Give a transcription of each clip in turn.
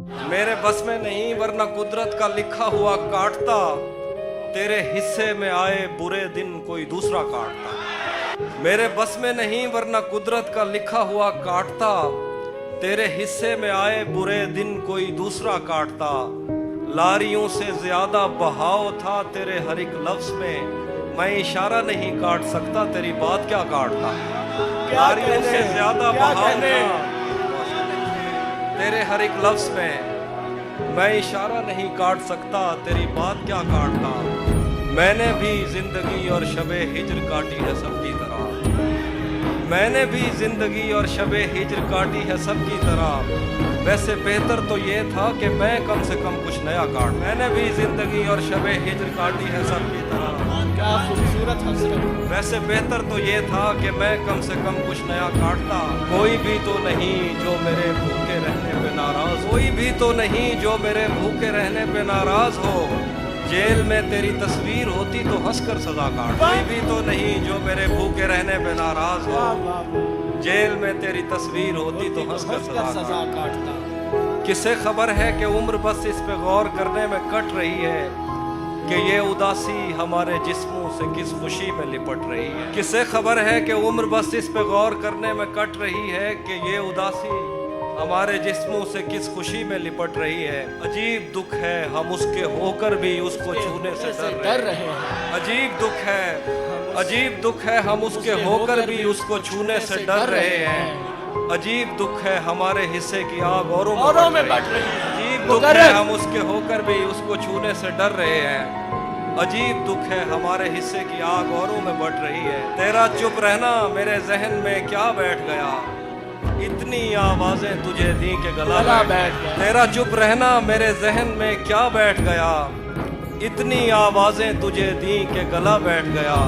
मेरे बस में नहीं वरना कुदरत का लिखा हुआ काटता, तेरे हिस्से में आए बुरे दिन कोई दूसरा काटता। मेरे बस में नहीं वरना कुदरत का लिखा हुआ काटता, तेरे हिस्से में आए बुरे दिन कोई दूसरा काटता। लारियों से ज्यादा बहाव था तेरे हर एक लफ्ज में, मैं इशारा नहीं काट सकता तेरी बात क्या काटता। लारियों से ज्यादा बहाव था तेरे हर एक लफ्ज में, मैं इशारा नहीं काट सकता तेरी बात क्या काटता। मैंने भी जिंदगी और शबे हिज्र काटी है सबकी तरह, मैंने भी जिंदगी और शबे हिज्र काटी है सबकी तरह। वैसे बेहतर तो ये था कि मैं कम से कम कुछ नया काट। मैंने भी जिंदगी और शबे हिज्र काटी है सबकी तरह, क्या खूबसूरत हसरत। वैसे बेहतर तो ये था कि मैं कम से कम कुछ नया काटता। कोई भी तो नहीं जो मेरे भूखे रहने पे नाराज, कोई भी तो नहीं जो मेरे भूखे रहने पे नाराज हो। जेल में तेरी तस्वीर होती तो हंसकर सजा काट। कोई भी तो नहीं जो मेरे भूखे रहने पे नाराज हो, जेल में तेरी तस्वीर होती तो हंसकर सजा काटता। किसे खबर है कि उम्र बस इस पे गौर करने में कट रही है कि ये उदासी हमारे जिस्मों से किस खुशी में लिपट रही है। किसे खबर है कि उम्र बस इस पे गौर करने में कट रही है कि ये उदासी हमारे जिस्मों से किस खुशी में लिपट रही है। अजीब दुख है हम उसके होकर भी उसको छूने से डर रहे हैं। अजीब दुख है, अजीब दुख है हम उसके होकर भी उसको छूने से डर रहे हैं। अजीब दुख है हमारे हिस्से की आग औरों में बढ़ रही है। अजीब दुख है हम उसके होकर भी उसको छूने से डर रहे हैं। अजीब दुख है हमारे हिस्से की आग औरों में बढ़ रही है। तेरा चुप रहना मेरे जहन में क्या बैठ गया, इतनी आवाजें तुझे दी के गला बैठ गया। तेरा चुप रहना मेरे जहन में क्या बैठ गया, इतनी आवाजें तुझे दी के गला बैठ गया।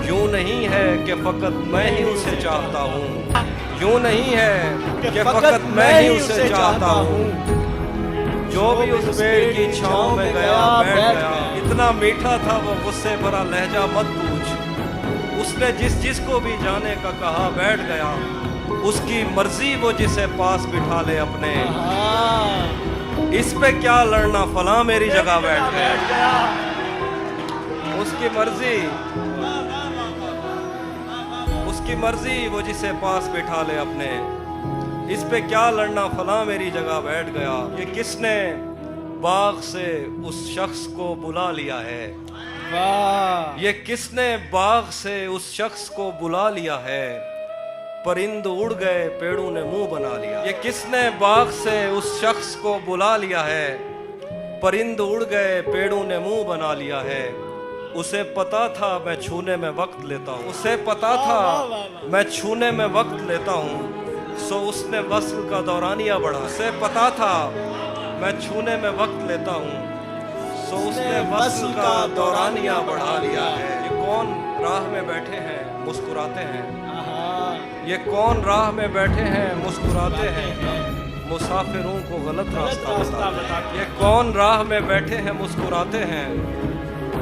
यूं नहीं है कि फकत मैं ही उसे चाहता हूँ, यूं नहीं है कि फकत मैं ही उसे चाहता हूँ। जो भी उस पेड़ की छांव में गया बैठ गया। इतना मीठा था वो गुस्से भरा लहजा मत पूछ, उसने जिसको भी जाने का कहा बैठ गया। उसकी मर्जी वो जिसे पास बिठा ले अपने, इस पे क्या लड़ना फलां मेरी जगह बैठ गया। उसकी मर्जी, उसकी मर्जी वो जिसे पास बिठा ले अपने, इस पे क्या लड़ना फलां मेरी जगह बैठ गया। ये किसने बाग से उस शख्स को बुला लिया है, ये किसने बाग से उस शख्स को बुला लिया है। परिंद उड़ गए पेड़ों ने मुंह बना लिया। ये किसने बाग से उस शख्स को बुला लिया है, परिंद उड़ गए पेड़ों ने मुंह बना लिया है। उसे पता था मैं छूने में वक्त लेता हूँ, उसे पता था मैं छूने में वक्त लेता हूँ, सो उसने वस्ल का दौरानिया बढ़ा। उसे पता था मैं छूने में वक्त लेता हूँ, सो उसने वस्ल का दौरानिया बढ़ा लिया है। ये कौन राह में बैठे हैं मुस्कुराते हैं, ये कौन राह में बैठे हैं मुस्कुराते हैं, मुसाफिरों को गलत रास्ता बताते। ये कौन राह में बैठे हैं मुस्कुराते हैं,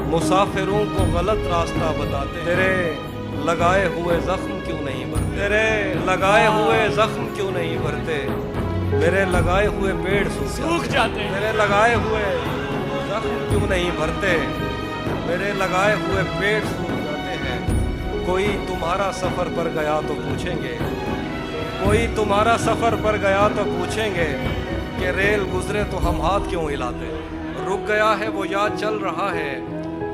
मुसाफिरों को गलत रास्ता बताते। तेरे लगाए हुए जख्म क्यों नहीं भरते, तेरे लगाए हुए जख्म क्यों नहीं भरते, मेरे लगाए हुए पेड़ सूख जाते। तेरे लगाए हुए जख्म क्यों नहीं भरते, मेरे लगाए हुए पेड़ सूख जाते हैं। कोई तुम्हारा सफर पर गया तो पूछेंगे, कोई तुम्हारा सफर पर गया तो पूछेंगे कि रेल गुजरे तो हम हाथ क्यों हिलाते। रुक गया है वो याद चल रहा है,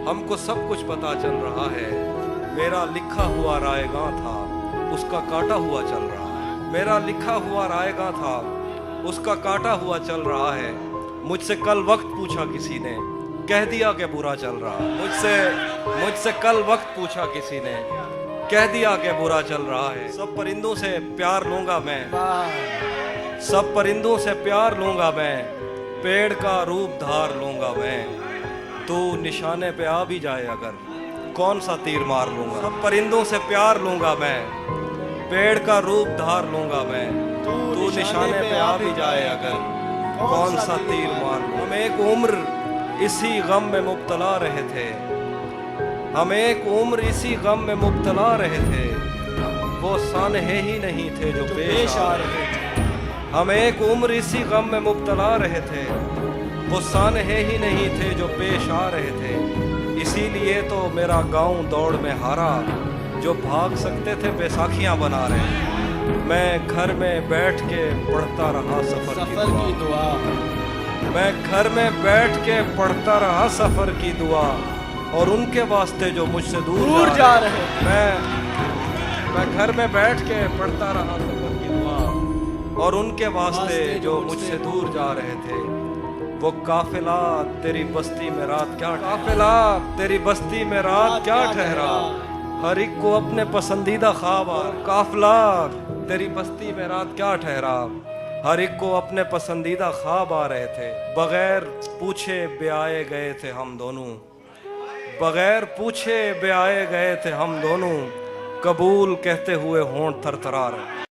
हमको सब कुछ पता चल रहा है। मेरा लिखा हुआ रायगां था उसका काटा हुआ चल रहा है, मेरा लिखा हुआ रायगां था उसका काटा हुआ चल रहा है। मुझसे कल वक्त पूछा किसी ने, कह दिया कि बुरा चल रहा है। मुझसे कल वक्त पूछा किसी ने, कह दिया कि बुरा चल रहा है। सब परिंदों से प्यार लूंगा मैं, सब परिंदों से प्यार लूंगा मैं, पेड़ का रूप धार लूंगा मैं। तू निशाने पे आ भी जाए अगर, कौन सा तीर मार लूंगा। सब परिंदों से प्यार लूंगा मैं, पेड़ का रूप धार लूंगा मैं। तू निशाने पे आ भी जाए अगर, कौन सा तीर मार लूंगा। हम एक उम्र इसी गम में मुब्तला रहे थे, हम एक उम्र इसी गम में मुब्तला रहे थे। वो सानहे ही नहीं थे जो पेश आ रहे थे, हम एक उम्र इसी गम में मुब्तला रहे थे, वो सानहे ही नहीं थे जो पेश आ रहे थे। इसीलिए तो मेरा गांव दौड़ में हारा, जो भाग सकते थे बैसाखियां बना रहे। मैं घर में बैठ के पढ़ता रहा सफर की दुआ, मैं घर में बैठ के पढ़ता रहा सफर की दुआ, और उनके वास्ते जो मुझसे दूर जा रहे। मैं घर में बैठ के पढ़ता रहा सफर की दुआ, और उनके वास्ते जो मुझसे दूर जा रहे थे। वो काफिला तेरी बस्ती में रात क्या, काफिला तेरी बस्ती में रात क्या ठहरा, हर एक को अपने पसंदीदा ख्वाब आ। काफिला तेरी बस्ती में रात क्या ठहरा, हर एक को अपने पसंदीदा ख्वाब आ रहे थे। बगैर पूछे ब्याए गए थे हम दोनों, बगैर पूछे ब्याए गए थे हम दोनों, कबूल कहते हुए होंठ थरथरा रहे।